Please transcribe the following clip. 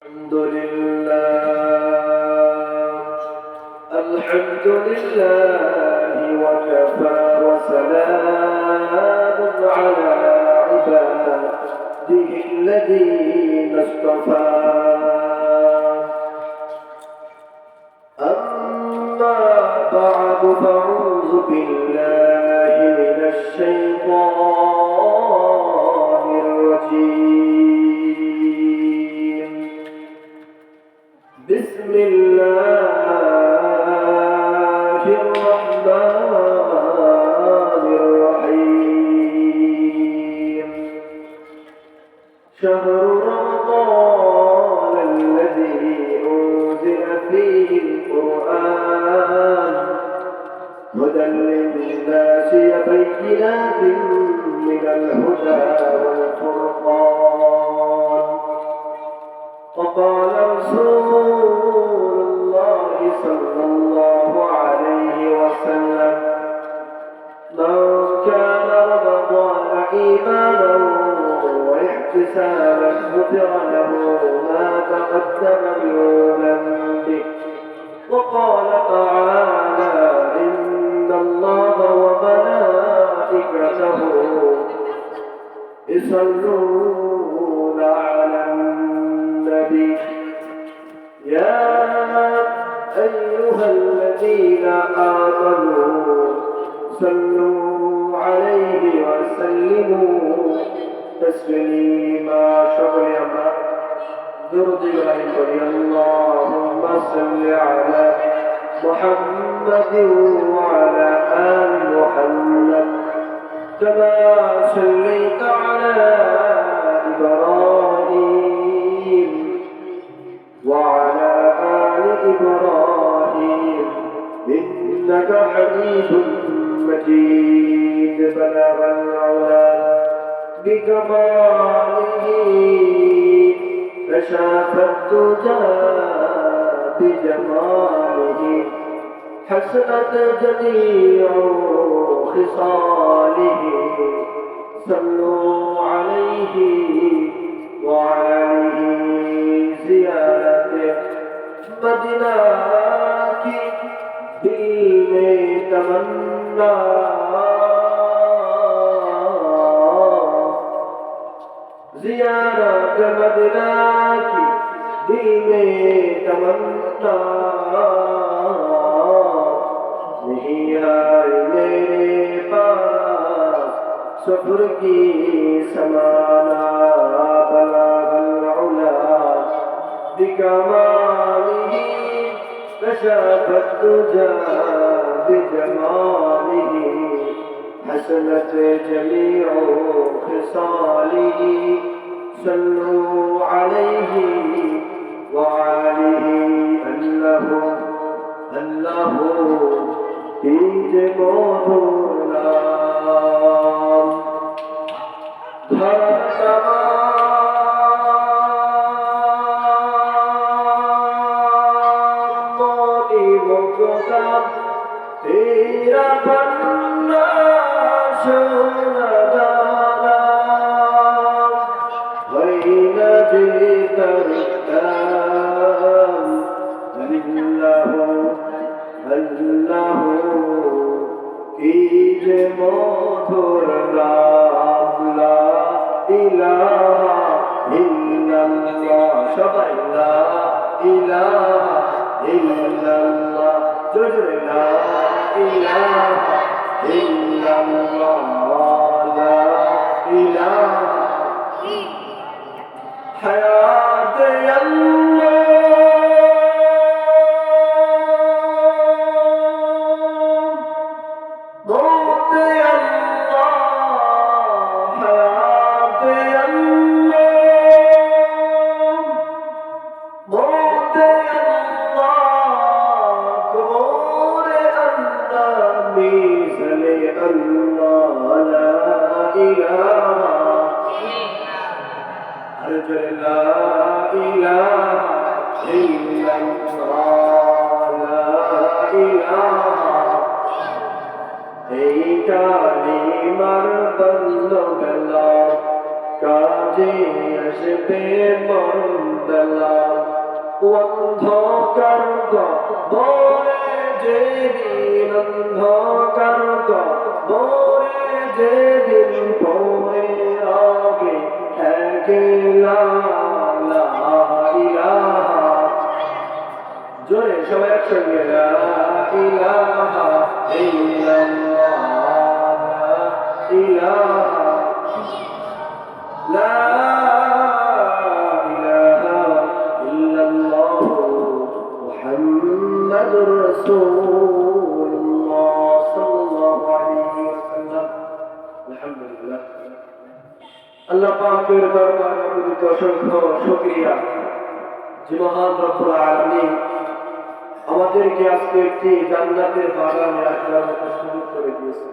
الحمد لله وكفى وسلام على عباده الذين اصطفى أما بعد فأعوذ بالله من الشيطان الرجيم بسم الله الرحمن الرحيم شهر رمضان الذي أنزل فيه القرآن هدى للناس وبينات من الهدى والفرقان وقال رسول الله صلى الله عليه وسلم من كان رمضان إيمانا واحتسابا غفر له ما تقدم من ذنبه وقال تعالى إن الله وملائكته يصلون على النبي يا أيها الذين آمنوا صلوا عليه وسلموا تسليما شكرا درد عليه اللهم صل على محمد وعلى آل محمد كما صليت على إبراهيم وعلى آل إبراهيم إنك حميد مجيد بلغ العلا بكماله كشف الدجى بجماله حسنت جميع خصاله صلوا عليه وعليه زيارته مدینہ کی دل میں تمنا زیارت مدینہ کی دل میں تمنا نہیں آئی میرے پاس سفر کی سمانا بلغ العلا بكماله كشف الدجى بجماله حسنت جميع خصاله صلوا عليه وعليه الله إجمعنا तेरा बन्ना शोनदाना वही नदी तरकाम अल्लाह कीजे मधुर नाम ला इलाहा इल्लल्लाह सबाई ला इलाहा इल्लल्लाह जोजोरे ला इलाहा इल्लल्लाह ला इलाहा हयात अल्लाह मौत अल्लाह हयात अल्लाह मौत अल्लाह ला इलाहा अर्जुन ला इलाहा इल्लल्लाह ला इलाहा এই কালিমার বন্ধ গেল কাজে আসবে মরণ দিলাম অন্ধকার কবরে যেদিন অন্ধকার কবরে যেদিন পড়ে রবে একলা লা ইলাহা জোরে সবাই একসঙ্গে লা ইলাহা ইল্লাল্লাহ লা ইলাহা লা ইলাহা ইল্লাল্লাহ মুহাম্মাদুর রাসূলুল্লাহ সাল্লাল্লাহু আলাইহি ওয়াসাল্লাম। আলহামদুলিল্লাহ, আল্লাহ পাকের দরবারে অগণিত অসংখ্য শুকরিয়া যে মহান রব্বুল আলামিন আমাদেরকে আজকে একটি জান্নাতের বাগানে আসার মতো সুযোগ করে দিয়েছে।